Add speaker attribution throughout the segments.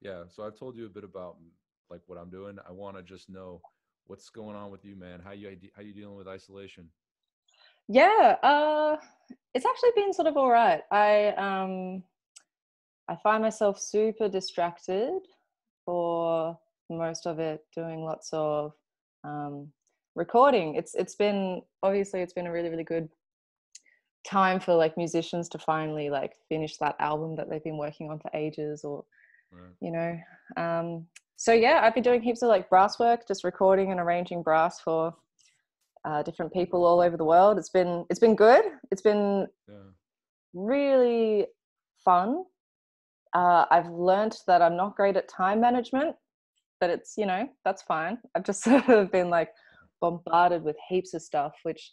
Speaker 1: Yeah, so I've told you a bit about like what I'm doing. I want to just know what's going on with you, man. How you dealing with isolation?
Speaker 2: Yeah, it's actually been sort of all right. I find myself super distracted for most of it, doing lots of um, recording. It's been obviously it's been a really good time for like musicians to finally like finish that album that they've been working on for ages, or
Speaker 1: Right.
Speaker 2: you know. So yeah, I've been doing heaps of like brass work, just recording and arranging brass for different people all over the world. It's been good. It's been
Speaker 1: Yeah.
Speaker 2: really fun. I've learned that I'm not great at time management, but it's, that's fine. I've just sort of been like bombarded with heaps of stuff, which,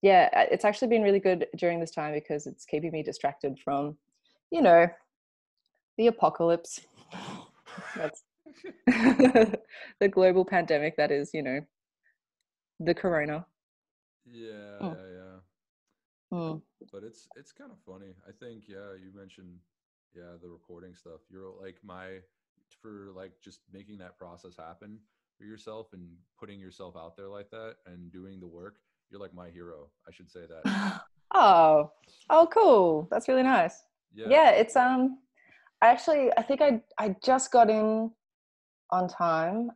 Speaker 2: yeah, it's actually been really good during this time because it's keeping me distracted from, you know, the apocalypse. That's the global pandemic that is, the corona.
Speaker 1: Yeah,
Speaker 2: Mm,
Speaker 1: yeah, yeah. Yeah,
Speaker 2: mm.
Speaker 1: but it's kind of funny. I think yeah, you mentioned yeah, the recording stuff. You're like my for like just making that process happen for yourself and putting yourself out there like that and doing the work. You're like my hero. I should say that.
Speaker 2: Oh, oh, cool. That's really nice.
Speaker 1: Yeah.
Speaker 2: Yeah, it's I think I just got in on time.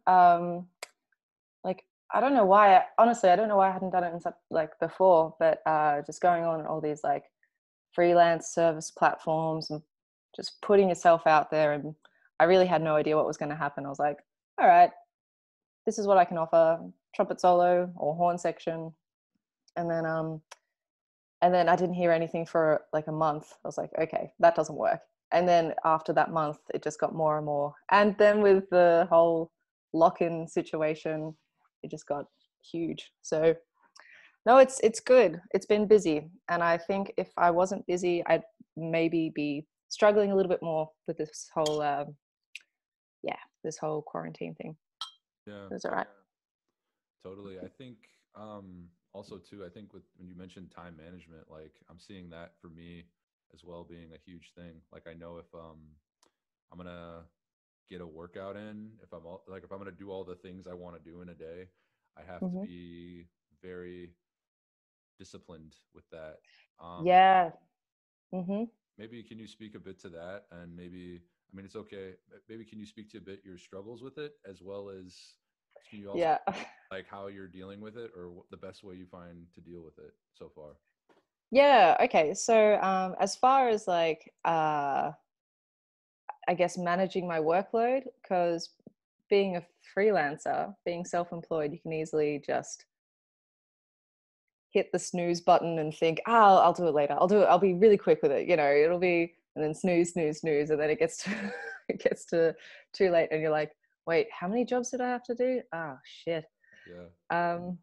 Speaker 2: Like I don't know why. Honestly, I don't know why I hadn't done it in like before. But just going on all these like freelance service platforms and just putting yourself out there, and I really had no idea what was going to happen. I was like, all right, this is what I can offer: trumpet solo or horn section, and then I didn't hear anything for like a month. I was like, okay, that doesn't work. And then after that month, it just got more and more. And then with the whole lock-in situation, it just got huge. So no, it's good. It's been busy, and I think if I wasn't busy, I'd maybe be struggling a little bit more with this whole yeah, this whole quarantine thing.
Speaker 1: Yeah.
Speaker 2: It was all right.
Speaker 1: Totally. I think also too, I think with when you mentioned time management, like I'm seeing that for me as well being a huge thing. Like I know if I'm gonna get a workout in, if I'm gonna do all the things I want to do in a day, I have to
Speaker 2: Mm-hmm.
Speaker 1: be very disciplined with that. Um
Speaker 2: Yeah. Mm-hmm.
Speaker 1: maybe can you speak a bit to that and maybe I mean it's okay. Maybe can you speak to a bit your struggles with it as well as can you also
Speaker 2: Yeah.
Speaker 1: like how you're dealing with it or the best way you find to deal with it so far.
Speaker 2: Yeah. Okay. So as far as like I guess managing my workload, because being a freelancer, being self-employed, you can easily just hit the snooze button and think, oh, I'll do it later. I'll do it. I'll be really quick with it. It'll be, and then snooze, snooze, snooze. And then it gets to, it gets to too late. And you're like, wait, how many jobs did I have to do? Oh, shit.
Speaker 1: Yeah.
Speaker 2: Um,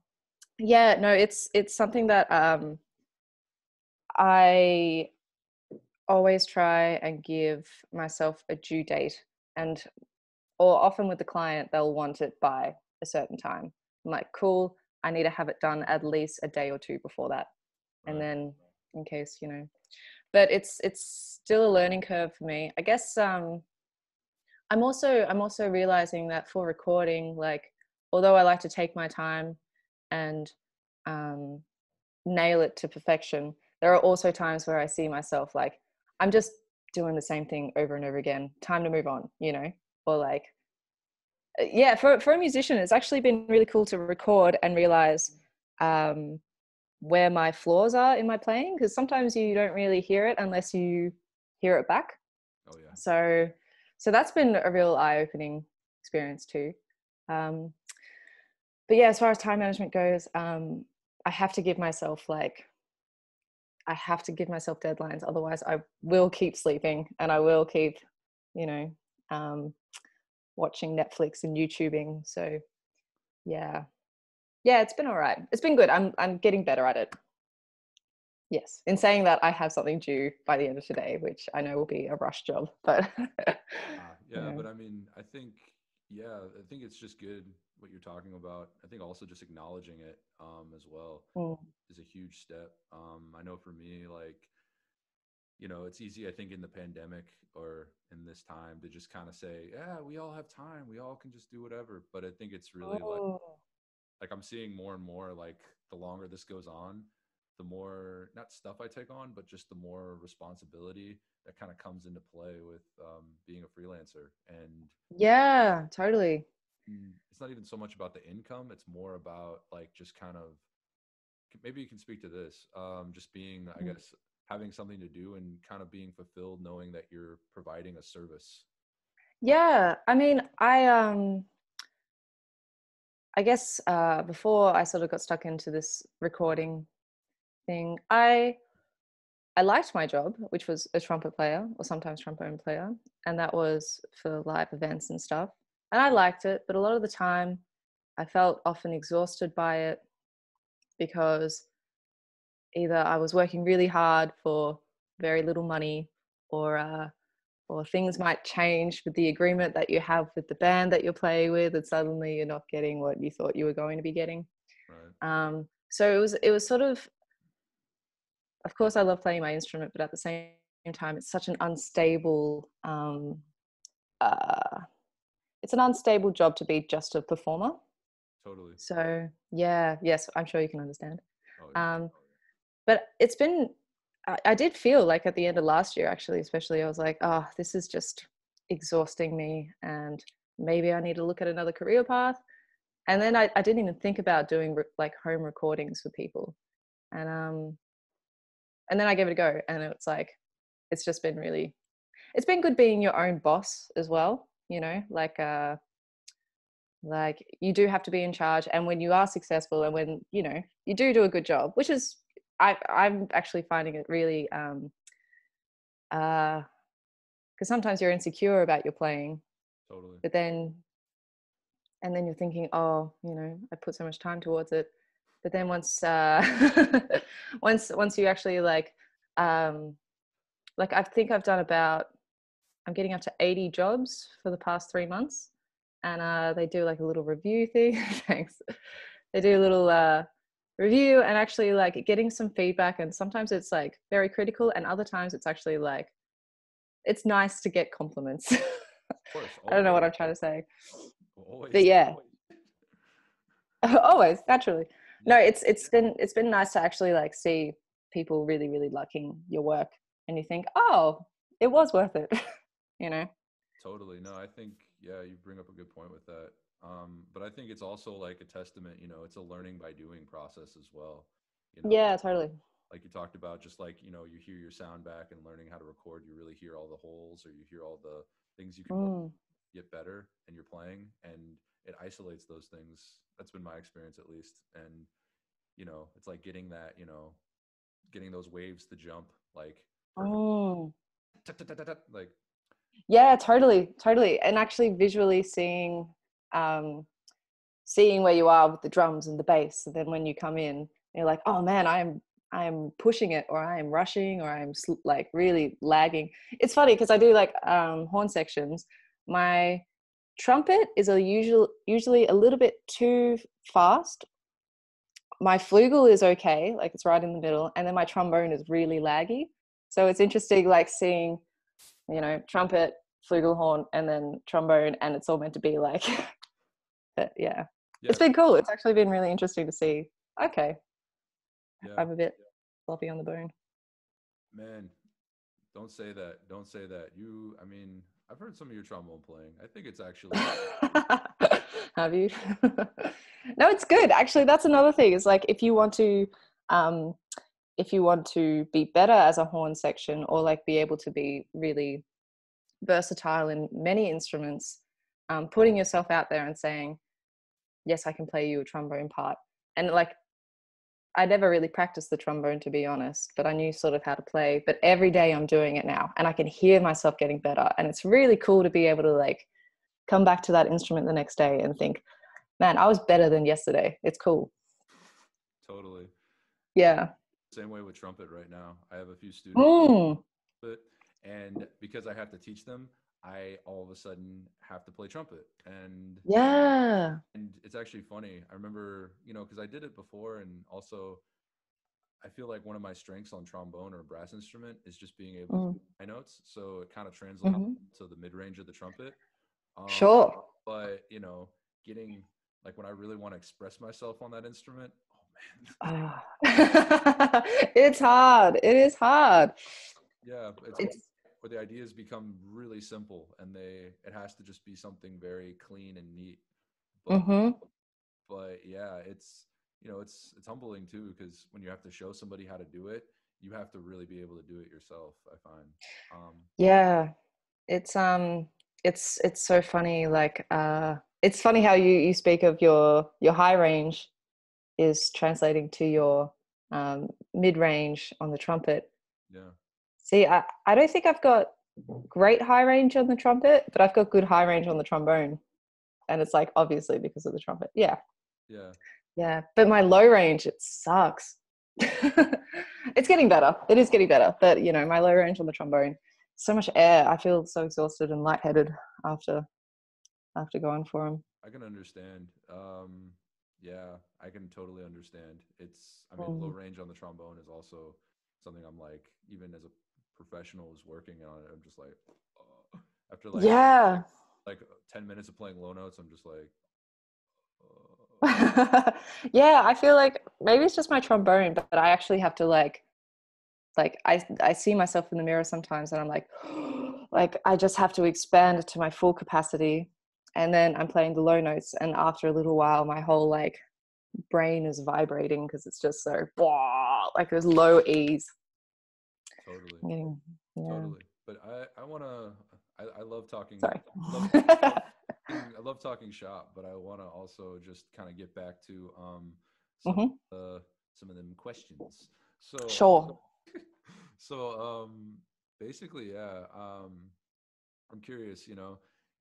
Speaker 2: yeah, no, it's something that I always try and give myself a due date. And or often with the client, they'll want it by a certain time. I'm like, cool, I need to have it done at least a day or two before that. And
Speaker 1: Right.
Speaker 2: then in case, but it's still a learning curve for me. I guess I'm also realizing that for recording, like although I like to take my time and um nail it to perfection, there are also times where I see myself like I'm just doing the same thing over and over again. Time to move on, or like yeah, for a musician, it's actually been really cool to record and realize um, where my flaws are in my playing, because sometimes you don't really hear it unless you hear it back.
Speaker 1: Oh yeah.
Speaker 2: So, so that's been a real eye-opening experience too. Um, but yeah, as far as time management goes, I have to give myself I have to give myself deadlines. Otherwise, I will keep sleeping and I will keep, you know, um, watching Netflix and YouTubing. So yeah, yeah, it's been all right. It's been good. I'm getting better at it. Yes. In saying that, I have something due by the end of today, which I know will be a rush job, but
Speaker 1: Yeah, but I mean, I think yeah, I think it's just good what you're talking about. I think also just acknowledging it as well
Speaker 2: Mm,
Speaker 1: is a huge step. I know for me like you know, it's easy, I think, in the pandemic or in this time to just kind of say, yeah, we all have time, we all can just do whatever. But I think it's really
Speaker 2: Oh.
Speaker 1: like I'm seeing more and more, like the longer this goes on, the more not stuff I take on, but just the more responsibility that kind of comes into play with being a freelancer. And
Speaker 2: Yeah, totally.
Speaker 1: it's not even so much about the income; it's more about like just kind of, maybe you can speak to this, just being, I
Speaker 2: Mm.
Speaker 1: guess, having something to do and kind of being fulfilled, knowing that you're providing a service.
Speaker 2: Yeah, I mean, I guess before I sort of got stuck into this recording thing, I liked my job, which was a trumpet player or sometimes trombone player, and that was for live events and stuff. And I liked it, but a lot of the time I felt often exhausted by it because either I was working really hard for very little money, or or things might change with the agreement that you have with the band that you're playing with, and suddenly you're not getting what you thought you were going to be getting.
Speaker 1: Right.
Speaker 2: So it was sort of course I love playing my instrument, but at the same time it's such an unstable uh, it's an unstable job to be just a performer.
Speaker 1: Totally.
Speaker 2: So yeah, yes, I'm sure you can understand.
Speaker 1: Oh yeah.
Speaker 2: um, but it's been I did feel like at the end of last year, actually, especially, I was like, oh, this is just exhausting me, and maybe I need to look at another career path. And then I didn't even think about doing like home recordings for people. And then I gave it a go, and it's like, it's just been really, it's been good being your own boss as well, you know, like you do have to be in charge, and when you are successful and when, you know, you do a good job, which is, I'm actually finding it really uh because sometimes you're insecure about your playing,
Speaker 1: Totally.
Speaker 2: but then, and then you're thinking, oh, you know, I put so much time towards it. But then once once you actually like I think I've done about, I'm getting up to 80 jobs for the past 3 months. And they do like a little review thing. Thanks. They do a little review, and actually like getting some feedback, and sometimes it's like very critical, and other times it's actually like, it's nice to get compliments.
Speaker 1: Of course,
Speaker 2: I don't know
Speaker 1: always,
Speaker 2: what I'm trying to say, but
Speaker 1: always.
Speaker 2: yeah. Always, naturally. No,
Speaker 1: Yeah.
Speaker 2: it's been nice to actually like see people really really liking your work, and you think, oh, it was worth it. You know.
Speaker 1: Totally. No, I think, yeah, you bring up a good point with that. But I think it's also like a testament, you know, it's a learning by doing process as well. You know,
Speaker 2: Yeah, totally.
Speaker 1: like you talked about, just like, you know, you hear your sound back and learning how to record, you really hear all the holes, or you hear all the things you can work,
Speaker 2: Mm.
Speaker 1: get better and you're playing, and it isolates those things. That's been my experience at least. And, you know, it's like getting that, you know, getting those waves to jump like perfect.
Speaker 2: Mm.
Speaker 1: Like,
Speaker 2: Yeah, totally, totally. And actually visually um seeing where you are with the drums and the bass, and then when you come in, you're like, oh man, I'm pushing it, or I am rushing, or I'm like really lagging. It's funny because I do like horn sections. My trumpet is usually a little bit too fast. My flugel is okay, like it's right in the middle, and then my trombone is really laggy. So it's interesting, like seeing, you know, trumpet, flugelhorn, and then trombone, and it's all meant to be like, but yeah,
Speaker 1: yeah,
Speaker 2: it's been cool. It's actually been really interesting to see. Okay,
Speaker 1: yeah,
Speaker 2: I'm a bit floppy on the bone.
Speaker 1: man. Don't say that. Don't say that. I mean, I've heard some of your trombone playing. I think it's actually,
Speaker 2: Have you? No, it's good. Actually, that's another thing. Is like um, if you want to be better as a horn section, or like be able to be really versatile in many instruments, putting yourself out there and saying, yes, I can play you a trombone part. And like, I never really practiced the trombone, to be honest, but I knew sort of how to play. But every day I'm doing it now, and I can hear myself getting better. And it's really cool to be able to like come back to that instrument the next day and think, man, I was better than yesterday. It's cool.
Speaker 1: totally. Yeah,
Speaker 2: Yeah.
Speaker 1: same way with trumpet right now. I have a few students,
Speaker 2: Mm,
Speaker 1: but and because I have to teach them, I all of a sudden have to play trumpet,
Speaker 2: yeah.
Speaker 1: and it's actually funny. I remember, you know, because I did it before, and also I feel like one of my strengths on trombone or brass instrument is just being able to
Speaker 2: Mm.
Speaker 1: do high notes. So it kind of translates
Speaker 2: Hmm.
Speaker 1: to the mid range of the trumpet. Um,
Speaker 2: Sure.
Speaker 1: but you know, getting like when I really want to express myself on that instrument, oh man,
Speaker 2: Ah. It's hard. It is hard.
Speaker 1: yeah, it's
Speaker 2: It's
Speaker 1: where the ideas become really simple and it has to just be something very clean and neat. But
Speaker 2: hmm
Speaker 1: yeah, it's humbling too because when you have to show somebody how to do it, you have to really be able to do it yourself. I find. Um,
Speaker 2: yeah. It's it's so funny. Like it's funny how you speak of your high range is translating to your mid range on the trumpet.
Speaker 1: yeah,
Speaker 2: See, I don't think I've got great high range on the trumpet, but I've got good high range on the trombone. And it's like obviously because of the trumpet. Yeah.
Speaker 1: yeah,
Speaker 2: Yeah. But my low range, it sucks. It's getting better. It is getting better. But you know, my low range on the trombone, so much air. I feel so exhausted and lightheaded after going for them.
Speaker 1: I can understand. Yeah, I can totally understand. I mean, low
Speaker 2: Mm.
Speaker 1: range on the trombone is also something I'm like, even as a professional who's working on it, I'm just like, after
Speaker 2: Yeah.
Speaker 1: like 10 minutes of playing low notes, I'm just like,
Speaker 2: Yeah, I feel like maybe it's just my trombone, but I actually have to like I see myself in the mirror sometimes and I'm like like I just have to expand to my full capacity, and then I'm playing the low notes, and after a little while my whole like brain is vibrating because it's just so blah, like there's low E's.
Speaker 1: totally,
Speaker 2: Getting, yeah.
Speaker 1: totally. But I want to, I love talking,
Speaker 2: Sorry.
Speaker 1: love, love, I love talking shop, but I want to also just kind of get back to some
Speaker 2: Hmm.
Speaker 1: some of them questions. So
Speaker 2: Sure.
Speaker 1: basically, yeah. I'm curious, you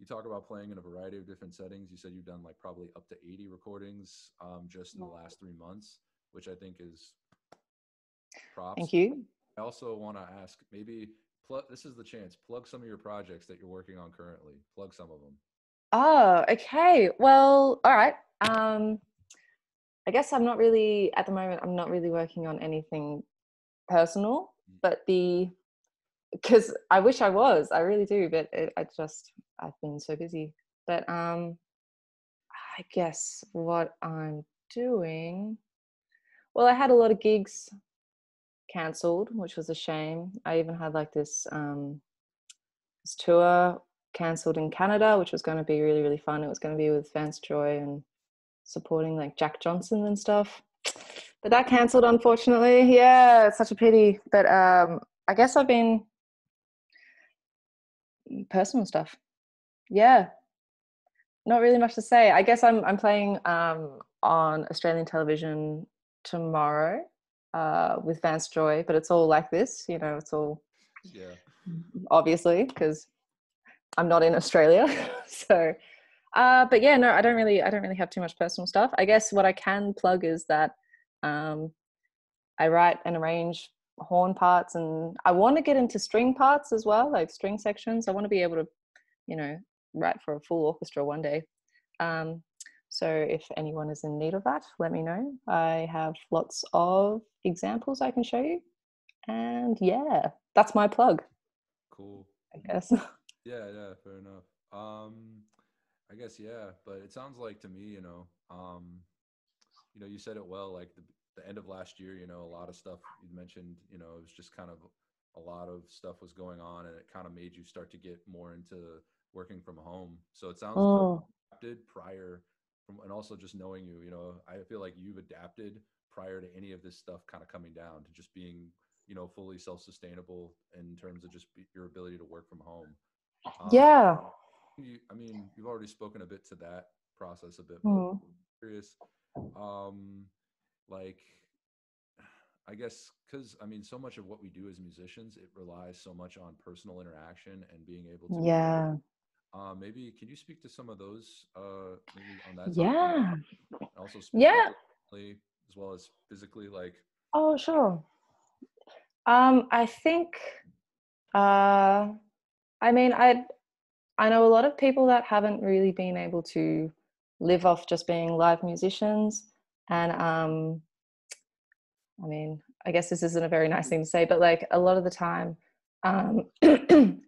Speaker 1: talk about playing in a variety of different settings. You said you've done like probably up to 80 recordings just in the last 3 months, which I think is props.
Speaker 2: Thank you.
Speaker 1: I also want to ask maybe this is the chance, plug some of your projects that you're working on currently. Plug some of them.
Speaker 2: Oh, okay. Well, all right. I guess I'm not really at the moment. I'm not really working on anything personal, but because I wish I was. I really do, but I've been so busy. But I guess what I'm doing. Well, I had a lot of gigs cancelled, which was a shame. I even had like this tour cancelled in Canada, which was going to be really really fun. It was going to be with Vance Joy and supporting like Jack Johnson and stuff. But that cancelled, unfortunately. Yeah, it's such a pity. But I guess I've been personal stuff. Yeah, not really much to say. I guess I'm playing on Australian television tomorrow with Vance Joy, but it's all like this, you know. It's all
Speaker 1: Yeah.
Speaker 2: obviously because I'm not in Australia, so. But yeah, no, I don't really have too much personal stuff. I guess what I can plug is that um, I write and arrange horn parts, and I want to get into string parts as well, like string sections. I want to be able to, you know, write for a full orchestra one day. Um, so if anyone is in need of that, let me know. I have lots of examples I can show you. And yeah, that's my plug,
Speaker 1: Cool.
Speaker 2: I guess.
Speaker 1: Yeah, yeah, fair enough. I guess yeah, but it sounds like to me, you said it well, like the end of last year, a lot of stuff you mentioned, it was just kind of a lot of stuff was going on and it kind of made you start to get more into working from home. So it sounds like
Speaker 2: Mm,
Speaker 1: you adapted prior from, and also just knowing you, I feel like you've adapted prior to any of this stuff kind of coming down to just being, fully self-sustainable in terms of just your ability to work from home. Um,
Speaker 2: yeah.
Speaker 1: I mean, you've already spoken a bit to that process a bit more.
Speaker 2: Mm,
Speaker 1: Curious, um, like, I guess, because I mean, so much of what we do as musicians, it relies so much on personal interaction and being able to.
Speaker 2: yeah.
Speaker 1: Maybe can you speak to some of those, maybe on that topic,
Speaker 2: Yeah.
Speaker 1: and also
Speaker 2: Yeah.
Speaker 1: spiritually as well as physically, like,
Speaker 2: Oh, sure. I think uh I mean I know a lot of people that haven't really been able to live off just being live musicians. And I mean, I guess this isn't a very nice thing to say, but like a lot of the time,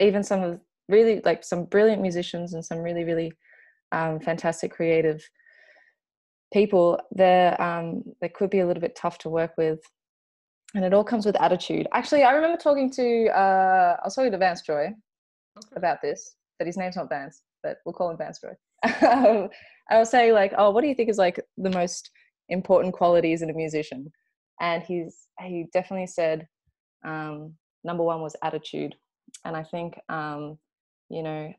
Speaker 2: even some of really like some brilliant musicians and some really, really fantastic creative people, they could be a little bit tough to work with. And it all comes with attitude. Actually, I remember talking to, I was talking to Vance Joy about this, that his name's not Vance, but we'll call him Vance Joy. I was saying like, oh, what do you think is like the most important qualities in a musician? And he definitely said, number one was attitude. And I think, you know,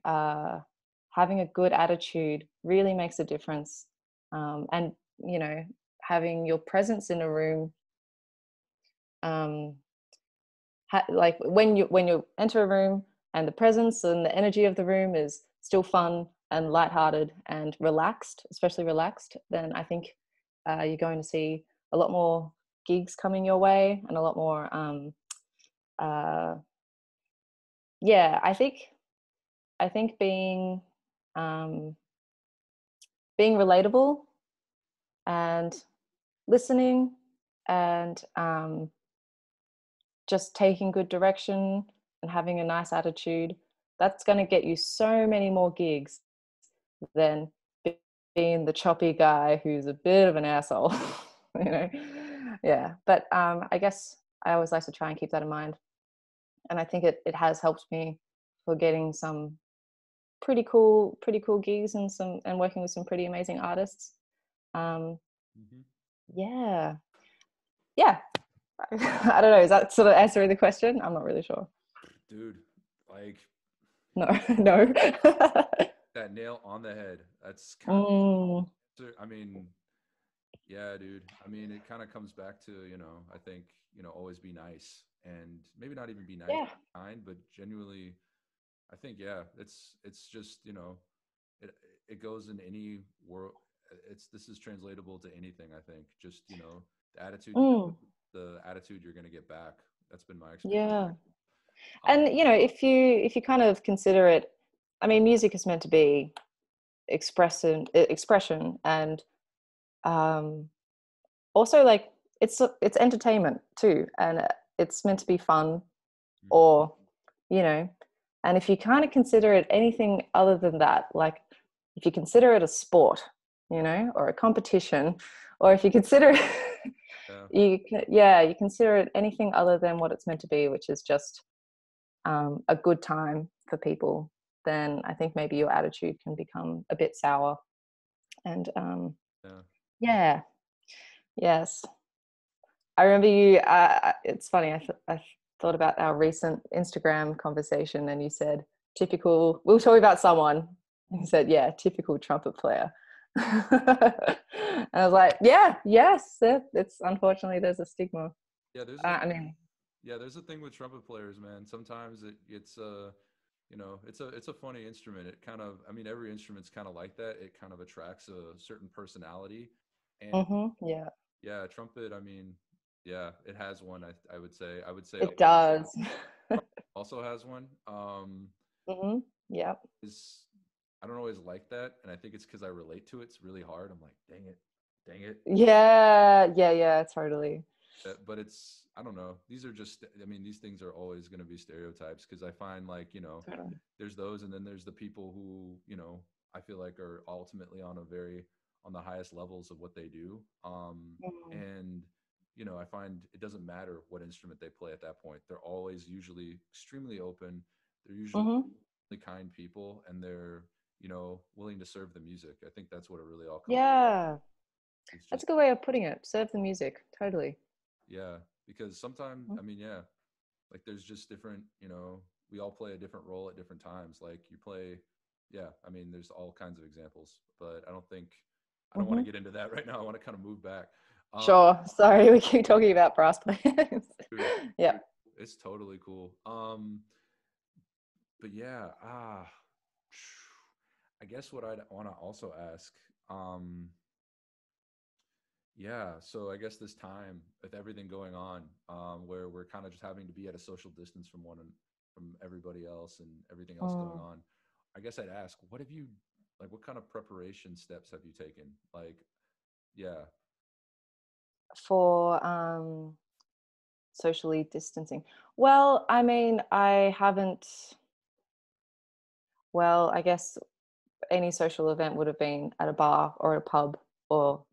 Speaker 2: having a good attitude really makes a difference. And, you know, having your presence in a room, like when you enter a room and the presence and the energy of the room is still fun and lighthearted and relaxed, especially relaxed, then I think you're going to see a lot more gigs coming your way and a lot more yeah, I think being relatable and listening and just taking good direction and having a nice attitude, that's going to get you so many more gigs than being the choppy guy who's a bit of an asshole. You know, yeah. But I guess I always like to try and keep that in mind, and I think it has helped me for getting some pretty cool gigs and working with some pretty amazing artists.
Speaker 1: Mm-hmm.
Speaker 2: Yeah, yeah. I don't know. Is that sort of answering the question? I'm not really sure.
Speaker 1: Dude, like
Speaker 2: No, no.
Speaker 1: that nail on the head. That's kind
Speaker 2: Mm,
Speaker 1: of, I mean, yeah, dude. I mean, it kind of comes back to, I think, always be nice and maybe not even be nice,
Speaker 2: yeah.
Speaker 1: kind, but genuinely, I think, yeah, it's just, it it goes in any world. This is translatable to anything, I think. Just, the attitude you have,
Speaker 2: Mm,
Speaker 1: the attitude you're going to get back. That's been my experience.
Speaker 2: yeah.
Speaker 1: Um,
Speaker 2: And you know, if you kind of consider it, I mean, music is meant to be expression, and um, also like it's entertainment too, and it's meant to be fun,
Speaker 1: mhm.
Speaker 2: or you know, and if you kind of consider it anything other than that, like if you consider it a sport, you know, or a competition, or if you consider
Speaker 1: Yeah,
Speaker 2: you consider it anything other than what it's meant to be, which is just a good time for people, then I think maybe your attitude can become a bit sour. And
Speaker 1: yeah.
Speaker 2: yeah, yes. I remember you. It's funny. I thought about our recent Instagram conversation, and you said typical. We were talking about someone. And you said, "Yeah, typical trumpet player." And I was like, "Yeah, yes. It's unfortunately there's a stigma."
Speaker 1: Yeah, there's a
Speaker 2: I mean,
Speaker 1: yeah, there's a thing with trumpet players, man. Sometimes it's a funny instrument. It kind of, I mean, every instrument's kind of like that. It kind of attracts a certain personality. And
Speaker 2: yeah,
Speaker 1: yeah, trumpet, I mean, yeah, it has one. I would say
Speaker 2: it does.
Speaker 1: also has one.
Speaker 2: Yeah.
Speaker 1: Is I don't always like that, and I think it's because I relate to it. It's really hard. I'm like, dang it.
Speaker 2: Yeah, totally.
Speaker 1: But it's I don't know. These are just I mean these things are always going to be stereotypes because I find like
Speaker 2: Totally.
Speaker 1: there's those and then there's the people who I feel like are ultimately on the highest levels of what they do.
Speaker 2: Mm.
Speaker 1: And I find it doesn't matter what instrument they play at that point. They're always usually extremely open. They're usually
Speaker 2: Mhm.
Speaker 1: really kind people and they're willing to serve the music. I think that's what it really all comes.
Speaker 2: Yeah,
Speaker 1: It's
Speaker 2: that's
Speaker 1: just
Speaker 2: a good way of putting it. Serve the music. Totally.
Speaker 1: yeah, because sometimes
Speaker 2: Mhm.
Speaker 1: I mean yeah, like there's just different we all play a different role at different times. Like you play yeah, I mean there's all kinds of examples, but I don't want to
Speaker 2: Mhm.
Speaker 1: get into that right now. I want to kind of move back. um
Speaker 2: Sure. Sorry, we keep talking about brass players.
Speaker 1: dude,
Speaker 2: Yeah.
Speaker 1: it's totally cool. But yeah, I guess what I'd want to also ask, um yeah, so I guess this time with everything going on, where we're kind of just having to be at a social distance from everybody else and everything else going
Speaker 2: Mm.
Speaker 1: on, I guess I'd ask, what kind of preparation steps have you taken? Like, yeah,
Speaker 2: For socially distancing. Well, I mean, I haven't. Well, I guess any social event would have been at a bar or a pub or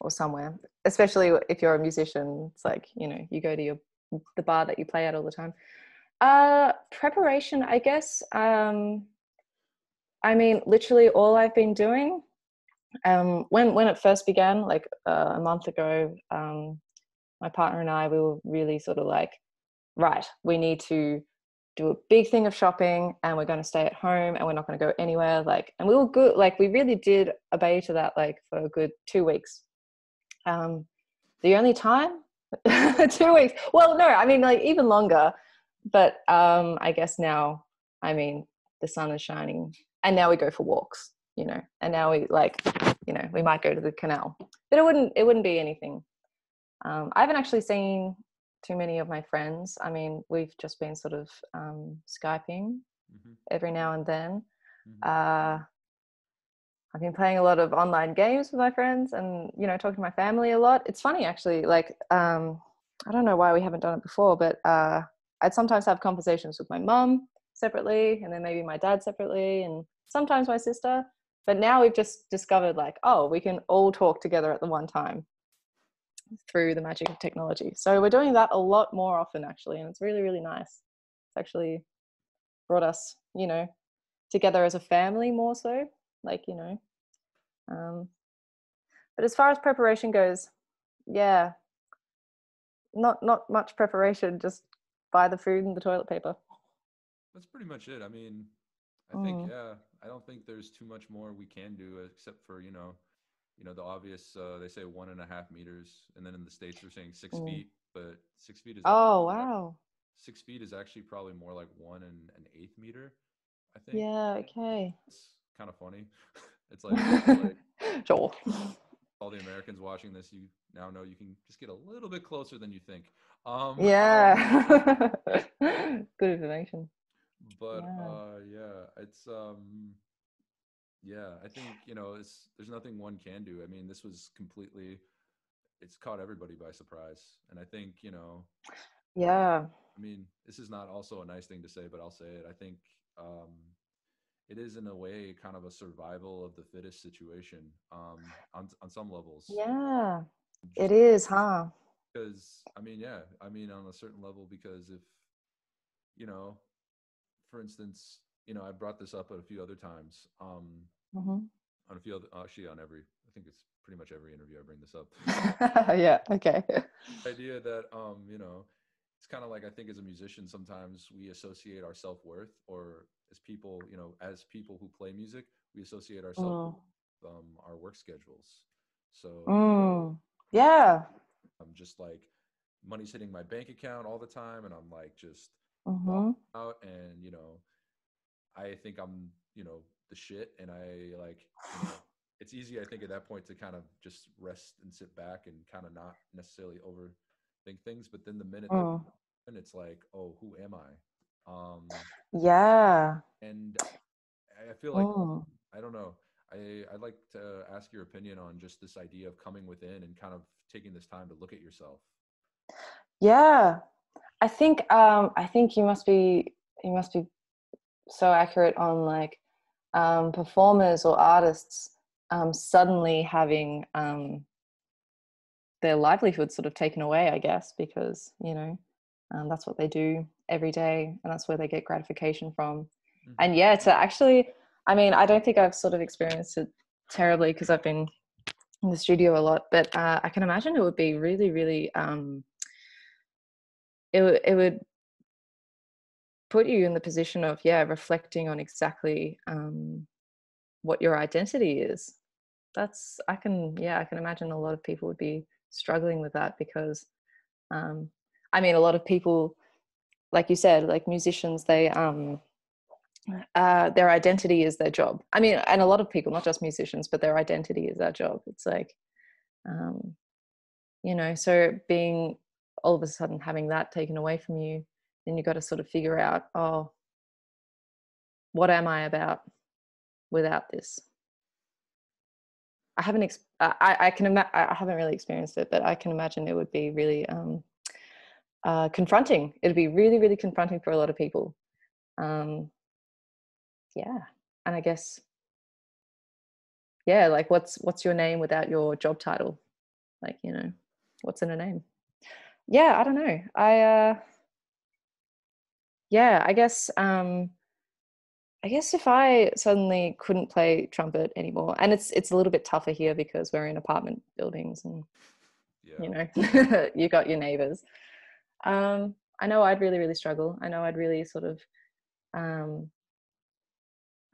Speaker 2: somewhere. Especially if you're a musician, it's like, you know, you go to the bar that you play at all the time. Preparation, I guess. I mean, literally all I've been doing, when it first began, like a month ago, my partner and I, we were really sort of like, right, we need to do a big thing of shopping, and we're going to stay at home, and we're not going to go anywhere. Like, and we were good. Like, we really did obey to that, like, for a good 2 weeks. The only time, 2 weeks. Well, no, I mean, like, even longer. But I guess now, I mean, the sun is shining, and now we go for walks, you know, and now we, like, you know, we might go to the canal, but it wouldn't be anything. I haven't actually seen too many of my friends. I mean, we've just been sort of Skyping every now and then. I've been playing a lot of online games with my friends, and, you know, talking to my family a lot. It's funny, actually, like, I don't know why we haven't done it before, but I'd sometimes have conversations with my mum separately, and then maybe my dad separately, and sometimes my sister. But now we've just discovered, like, oh, we can all talk together at the one time through the magic of technology. So we're doing that a lot more often, actually, and it's really, really nice. It's actually brought us, you know, together as a family more so, like, you know. But as far as preparation goes, yeah, not much preparation, just buy the food and the toilet paper.
Speaker 1: That's pretty much it. I mean, I think, yeah, I don't think there's too much more we can do except for, you know, the obvious, they say 1.5 meters, and then in the States they're saying 6 feet, but 6 feet is actually,
Speaker 2: Oh, wow.
Speaker 1: 6 feet is actually probably more like 1 1/8 meter, I think.
Speaker 2: Yeah, okay.
Speaker 1: It's kind of funny. It's like
Speaker 2: Sure.
Speaker 1: all the Americans watching this, you now know you can just get a little bit closer than you think.
Speaker 2: Yeah. Good information.
Speaker 1: But
Speaker 2: Yeah.
Speaker 1: yeah, it's yeah, I think, you know, there's nothing one can do. I mean, this was completely, it's caught everybody by surprise. And I think, you know,
Speaker 2: Yeah.
Speaker 1: I mean, this is not also a nice thing to say, but I'll say it. I think it is, in a way, kind of a survival of the fittest situation, on some levels.
Speaker 2: Yeah.
Speaker 1: Just
Speaker 2: It is, huh?
Speaker 1: because, I mean, yeah, I mean, on a certain level, because if, you know, for instance, you know, I brought this up at a few other times,
Speaker 2: Mm-hmm.
Speaker 1: on a few other, actually on every, I think it's pretty much every interview I bring this up.
Speaker 2: Yeah, okay.
Speaker 1: The idea that, you know, it's kind of like, I think as a musician, sometimes we associate our self-worth, or as people, you know, as people who play music, we associate our self
Speaker 2: Mm.
Speaker 1: our work schedules. So
Speaker 2: Mm. Yeah.
Speaker 1: I'm just like, money's hitting my bank account all the time, and I'm like just balling
Speaker 2: Mm-hmm.
Speaker 1: out, and, you know, I think I'm, you know, the shit, and I, like, you know, it's easy, I think, at that point to kind of just rest and sit back and kind of not necessarily overthink things. But then the minute that,
Speaker 2: Mm.
Speaker 1: and it's like, oh, who am I?
Speaker 2: Yeah.
Speaker 1: And I feel like,
Speaker 2: Mm.
Speaker 1: I don't know. I'd like to ask your opinion on just this idea of coming within and kind of taking this time to look at yourself.
Speaker 2: Yeah. I think you must be so accurate on, like, performers or artists suddenly having their livelihood sort of taken away, I guess, because, you know, that's what they do every day, and that's where they get gratification from.
Speaker 1: Mm-hmm.
Speaker 2: And yeah, to actually, I mean, I don't think I've sort of experienced it terribly because I've been in the studio a lot, but I can imagine it would be really, really, it would put you in the position of, yeah, reflecting on exactly what your identity is. I can, yeah, I can imagine a lot of people would be struggling with that because, I mean, a lot of people, like you said, like musicians, they, their identity is their job. I mean, and a lot of people, not just musicians, but their identity is their job. It's like, um, you know, so being all of a sudden having that taken away from you, then you got to sort of figure out, oh, what am I about without this? I haven't, I can I haven't really experienced it, but I can imagine it would be really confronting. It'd be really, really confronting for a lot of people. Yeah, and I guess, yeah, like what's your name without your job title? Like, you know, what's in a name? Yeah, I don't know. Yeah, I guess if I suddenly couldn't play trumpet anymore, and it's a little bit tougher here because we're in apartment buildings and you
Speaker 1: Yeah.
Speaker 2: know, you got your neighbors. I know I'd really, really struggle. I know I'd really sort of, um,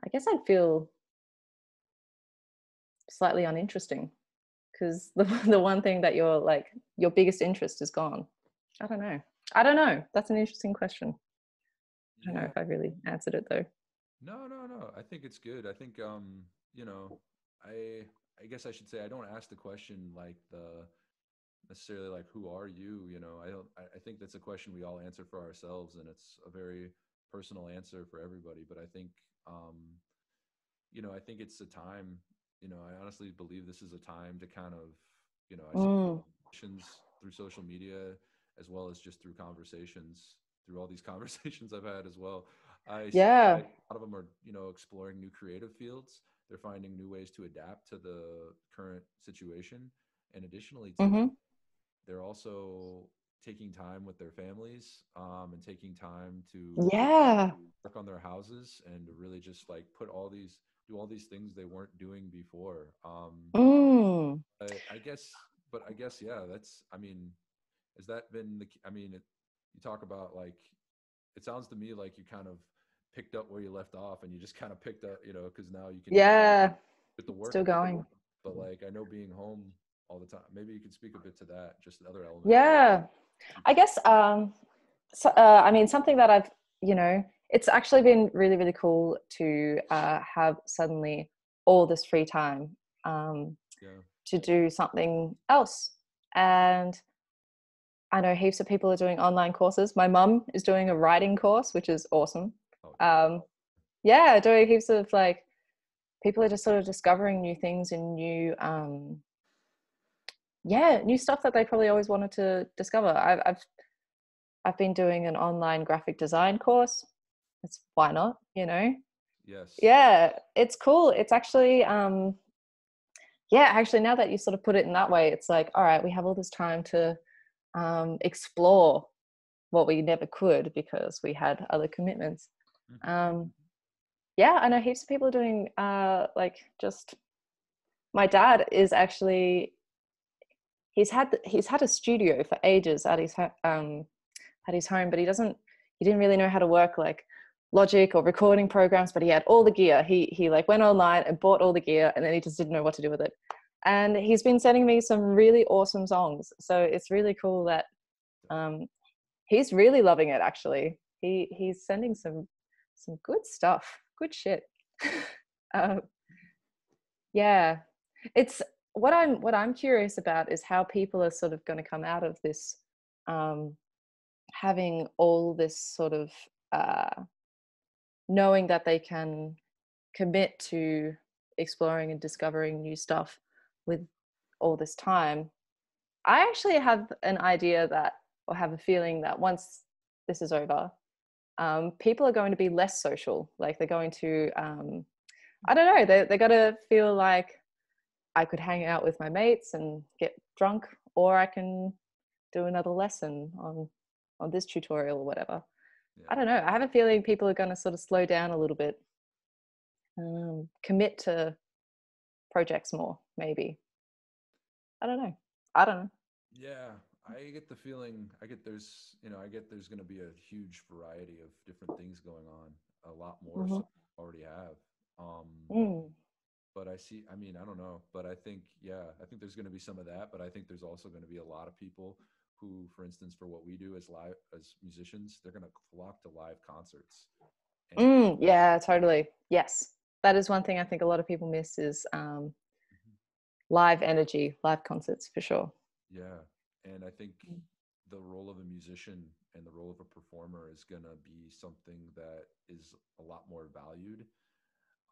Speaker 2: I guess I'd feel slightly uninteresting because the one thing that you're like, your biggest interest is gone. I don't know. I don't know. That's an interesting question. I don't know
Speaker 1: Yeah.
Speaker 2: if I really answered it though.
Speaker 1: No, no, no. I think it's good. I think you know, I I guess I should say I don't ask the question like the necessarily like who are you, you know. I don't I think that's a question we all answer for ourselves, and it's a very personal answer for everybody, but I think you know, I think it's a time, you know, I honestly believe this is a time to kind of, you know, I see
Speaker 2: Mm,
Speaker 1: musicians through social media as well as just through conversations, through all these conversations I've had as well. I see
Speaker 2: yeah.
Speaker 1: that a lot of them are, you know, exploring new creative fields. They're finding new ways to adapt to the current situation. And additionally, too,
Speaker 2: Hmm.
Speaker 1: they're also taking time with their families and taking time to
Speaker 2: Yeah.
Speaker 1: work on their houses and to really just like put all these do all these things they weren't doing before.
Speaker 2: Mm,
Speaker 1: I guess, but I guess yeah, that's. I mean, has that been the? I mean, you talk about like it sounds to me like you kind of picked up where you left off, and you just kind of picked up, you know, because now you can
Speaker 2: yeah.
Speaker 1: get the work.
Speaker 2: Still going.
Speaker 1: But like I know being home all the time. Maybe you could speak a bit to that, just the other element.
Speaker 2: Yeah. I guess, so, I mean, something that I've, you know, it's actually been really, really cool to have suddenly all this free time
Speaker 1: Yeah.
Speaker 2: to do something else. And I know heaps of people are doing online courses. My mum is doing a writing course, which is awesome.
Speaker 1: Oh,
Speaker 2: Um, yeah, doing heaps of like, people are just sort of discovering new things and new, yeah, new stuff that they probably always wanted to discover. I've been doing an online graphic design course. It's why not, you know?
Speaker 1: yes.
Speaker 2: Yeah, it's cool. It's actually yeah, actually now that you sort of put it in that way, it's like, all right, we have all this time to explore what we never could because we had other commitments.
Speaker 1: Mhm.
Speaker 2: Um yeah, I know heaps of people are doing like just my dad is actually he's had a studio for ages at his home, but he didn't really know how to work like Logic or recording programs, but he had all the gear. He like went online and bought all the gear, and then he just didn't know what to do with it. And he's been sending me some really awesome songs, so it's really cool that um, he's really loving it. Actually, he's sending some good stuff, good shit. um, yeah, it's what I'm curious about is how people are sort of going to come out of this, um, having all this sort of knowing that they can commit to exploring and discovering new stuff with all this time. I actually have an idea that, or have a feeling that once this is over, people are going to be less social. Like they're going to, I don't know, they're going to feel like I could hang out with my mates and get drunk, or I can do another lesson on this tutorial or whatever. I
Speaker 1: Yeah.
Speaker 2: don't know. I have a feeling people are going to sort of slow down a little bit, commit to projects more, maybe. I don't know. I don't know.
Speaker 1: Yeah, I get the feeling I get there's you know I get there's going to be a huge variety of different things going on, a lot more so
Speaker 2: Mm-hmm.
Speaker 1: than already have. Um,
Speaker 2: Mm.
Speaker 1: but I see. I mean, I don't know, but I think yeah, I think there's going to be some of that. But I think there's also going to be a lot of people who, for instance, for what we do as musicians, they're going to flock to live concerts. And
Speaker 2: Mm, yeah, totally. Yes. That is one thing I think a lot of people miss is
Speaker 1: mhm,
Speaker 2: live energy, live concerts for sure.
Speaker 1: yeah, and I think the role of a musician and the role of a performer is going to be something that is a lot more valued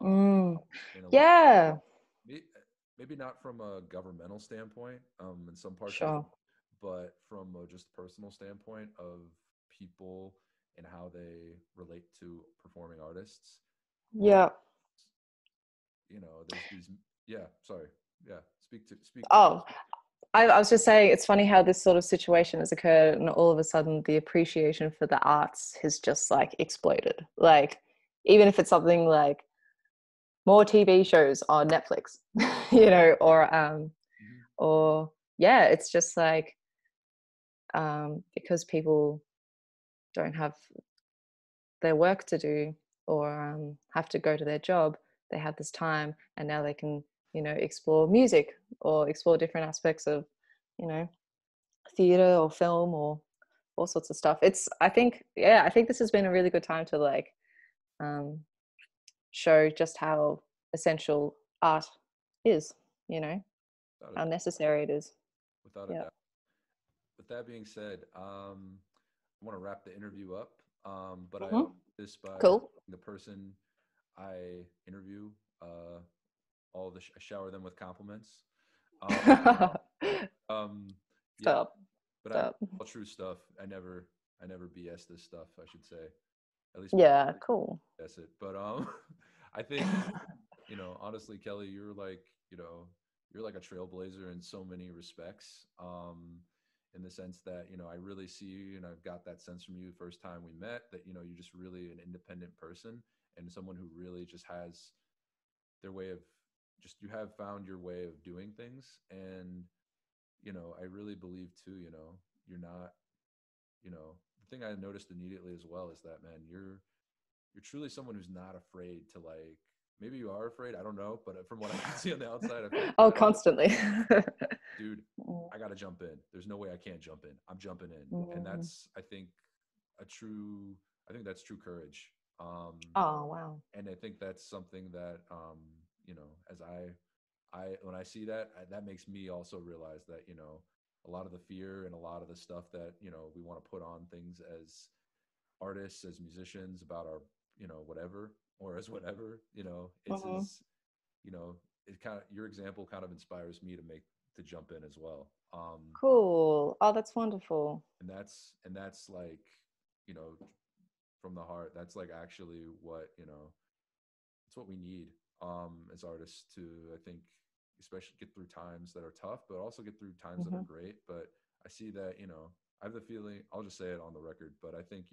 Speaker 1: um,
Speaker 2: Mm.
Speaker 1: in a lot
Speaker 2: Yeah,
Speaker 1: may- maybe not from a governmental standpoint in some parts of the
Speaker 2: sure.
Speaker 1: world, but from a just personal standpoint of people and how they relate to performing artists,
Speaker 2: Yeah.
Speaker 1: there's these, yeah, sorry, yeah, speak to.
Speaker 2: Oh, I was just saying, it's funny how this sort of situation has occurred, and all of a sudden the appreciation for the arts has just like exploded. Like, even if it's something like more TV shows on Netflix,
Speaker 1: Mhm.
Speaker 2: or yeah, it's just like because people don't have their work to do, or have to go to their job, they have this time, and now they can, explore music or explore different aspects of, you know, theater or film or all sorts of stuff. I think, yeah, I think this has been a really good time to like um, show just how essential art is, you know,
Speaker 1: Without a
Speaker 2: how
Speaker 1: doubt,
Speaker 2: necessary it is.
Speaker 1: without a
Speaker 2: Yeah.
Speaker 1: doubt. With that being said, I want to wrap the interview up, but I
Speaker 2: Hmm.
Speaker 1: always do this by
Speaker 2: Cool.
Speaker 1: the person I interview. Uh, I shower them with compliments. Um, um, yeah,
Speaker 2: Stop.
Speaker 1: but I
Speaker 2: Stop.
Speaker 1: all true stuff. I never BS this stuff. I should say, at least
Speaker 2: Yeah, cool.
Speaker 1: BS it. But I think honestly, Kelly, you're like a trailblazer in so many respects. In the sense that I really see you, and I've got that sense from you the first time we met that you're just really an independent person and someone who really just has their way of just you have found your way of doing things. And I really believe too, you're not, the thing I noticed immediately as well is that, man, you're truly someone who's not afraid to, like, maybe you are afraid, I don't know, but from what I can see on the outside, I feel like
Speaker 2: Oh,
Speaker 1: you're like,
Speaker 2: constantly.
Speaker 1: dude, I got to jump in. There's no way I can't jump in. I'm jumping in. And
Speaker 2: Mm.
Speaker 1: that's, I think that's true courage.
Speaker 2: Oh, wow.
Speaker 1: And I think that's something that, as when I see that, that makes me also realize that, a lot of the fear and a lot of the stuff that, we want to put on things as artists, as musicians, about our, whatever, or as whatever, it's
Speaker 2: Mhm.
Speaker 1: as, you know, it kind of, your example kind of inspires me to jump in as well.
Speaker 2: Cool. Oh, that's wonderful.
Speaker 1: And that's like, you know, from the heart, that's like actually what, it's what we need, as artists to, I think, especially get through times that are tough, but also get through times that are
Speaker 2: Hmm.
Speaker 1: great. But I see that, I have the feeling, I'll just say it on the record, but I think,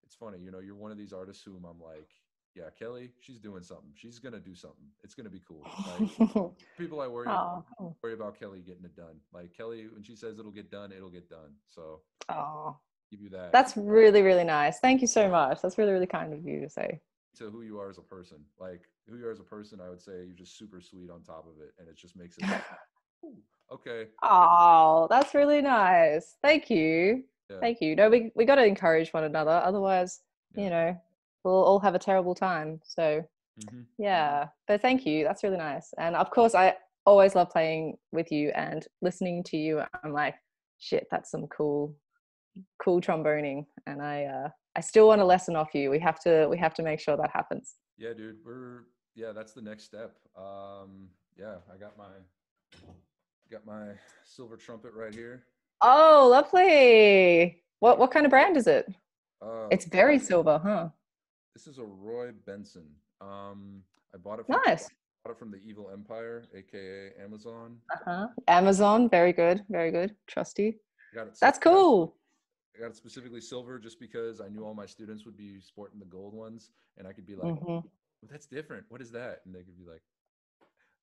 Speaker 1: it's funny, you're one of these artists whom I'm like, yeah, Kelly, she's doing something. She's gonna do something. It's gonna be cool. Like, people I
Speaker 2: Oh, cool.
Speaker 1: worry about Kelly getting it done. Like, Kelly, when she says it'll get done, it'll get done. So
Speaker 2: Oh,
Speaker 1: give you that
Speaker 2: that's really, really nice. Thank you so much. That's really, really kind of you to say.
Speaker 1: to who you are as a person. Like, who you are as a person, I would say you're just super sweet on top of it, and it just makes it like, ooh, okay,
Speaker 2: Oh, that's really nice. Thank you.
Speaker 1: yeah,
Speaker 2: Thank you. No, we got to encourage one another. Otherwise,
Speaker 1: yeah.
Speaker 2: we'll all have a terrible time. So,
Speaker 1: Hmm.
Speaker 2: yeah. But thank you. That's really nice. And of course, I always love playing with you and listening to you. I'm like, shit, that's some cool tromboning. And I still want a lesson off you. We have to make sure that happens.
Speaker 1: Yeah, dude, yeah, that's the next step. Yeah, I got my silver trumpet right here.
Speaker 2: Oh, lovely.
Speaker 1: Yep.
Speaker 2: What kind of brand is it?
Speaker 1: Uh,
Speaker 2: It's very silver, huh?
Speaker 1: this is a Roy Benson. I
Speaker 2: Nice.
Speaker 1: bought it from the Evil Empire, aka Amazon.
Speaker 2: Uh-huh. Amazon, very good, very good. Trusty.
Speaker 1: I got it.
Speaker 2: That's cool.
Speaker 1: I got it specifically silver just because I knew all my students would be sporting the gold ones, and I could be like,
Speaker 2: Hmm.
Speaker 1: well, "That's different. What is that?" And they could be like,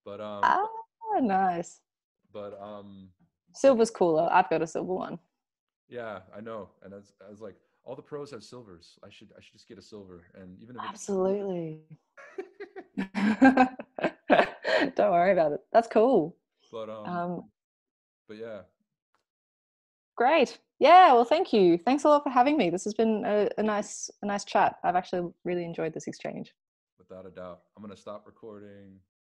Speaker 1: "But
Speaker 2: Ah, nice.
Speaker 1: but
Speaker 2: Silver's cooler. I've got a silver one.
Speaker 1: yeah, I know." And I was like, "All the pros have silvers. I should just get a silver." And even if it's
Speaker 2: Absolutely. Don't worry about it. That's cool.
Speaker 1: but
Speaker 2: Um,
Speaker 1: but yeah,
Speaker 2: Great. Yeah, well, thank you. Thanks a lot for having me. This has been a nice chat. I've actually really enjoyed this exchange.
Speaker 1: without a doubt, I'm gonna stop recording.